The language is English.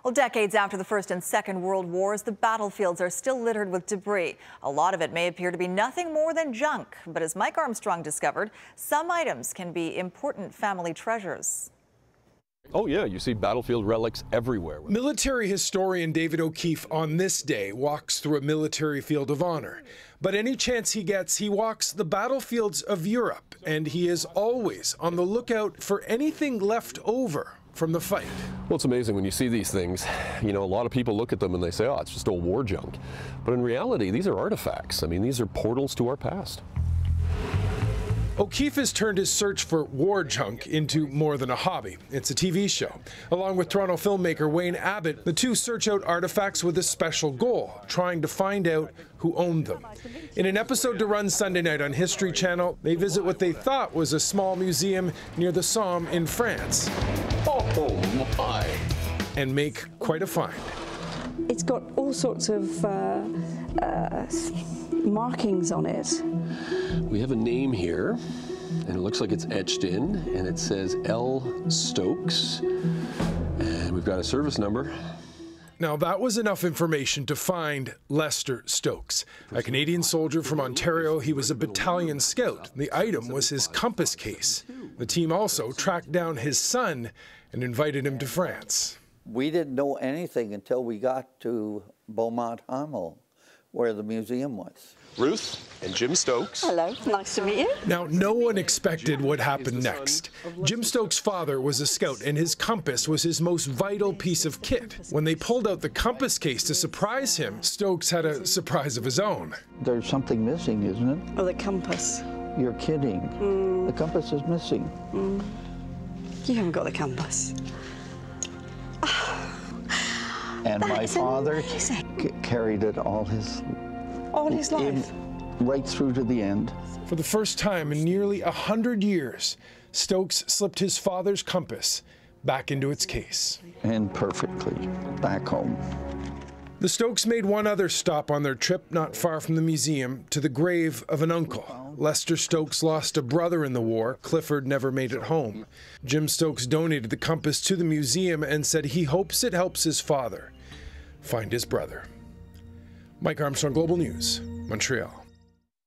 Well, decades after the First and Second World Wars, the battlefields are still littered with debris. A lot of it may appear to be nothing more than junk, but as Mike Armstrong discovered, some items can be important family treasures. Oh yeah, you see battlefield relics everywhere. Military historian David O'Keefe on this day walks through a military field of honor. But any chance he gets, he walks the battlefields of Europe, and he is always on the lookout for anything left over from the fight. Well, it's amazing when you see these things. You know, a lot of people look at them and they say, oh, it's just old war junk. But in reality, these are artifacts. I mean, these are portals to our past. O'Keefe has turned his search for war junk into more than a hobby. It's a TV show. Along with Toronto filmmaker Wayne Abbott, the two search out artifacts with a special goal, trying to find out who owned them. In an episode to run Sunday night on History Channel, they visit what they thought was a small museum near the Somme in France. Oh my! And make quite a find. It's got all sorts of markings on it. We have a name here, and it looks like it's etched in, and it says L. Stokes, and we've got a service number. Now, that was enough information to find Lester Stokes. A Canadian soldier from Ontario, he was a battalion scout. The item was his compass case. The team also tracked down his son and invited him to France. We didn't know anything until we got to Beaumont-Hamel, where the museum was. Ruth and Jim Stokes. Hello, nice to meet you. Now, no one expected what happened next. Jim Stokes' father was a scout, and his compass was his most vital piece of kit. When they pulled out the compass case to surprise him, Stokes had a surprise of his own. There's something missing, isn't it? Oh, the compass. You're kidding. The compass is missing. You haven't got the compass. And my That's father amazing. carried it all his life. Right through to the end. For the first time in nearly 100 years, Stokes slipped his father's compass back into its case. And perfectly back home. The Stokes made one other stop on their trip not far from the museum, to the grave of an uncle. Lester Stokes lost a brother in the war. Clifford never made it home. Jim Stokes donated the compass to the museum and said he hopes it helps his father find his brother. Mike Armstrong, Global News, Montreal.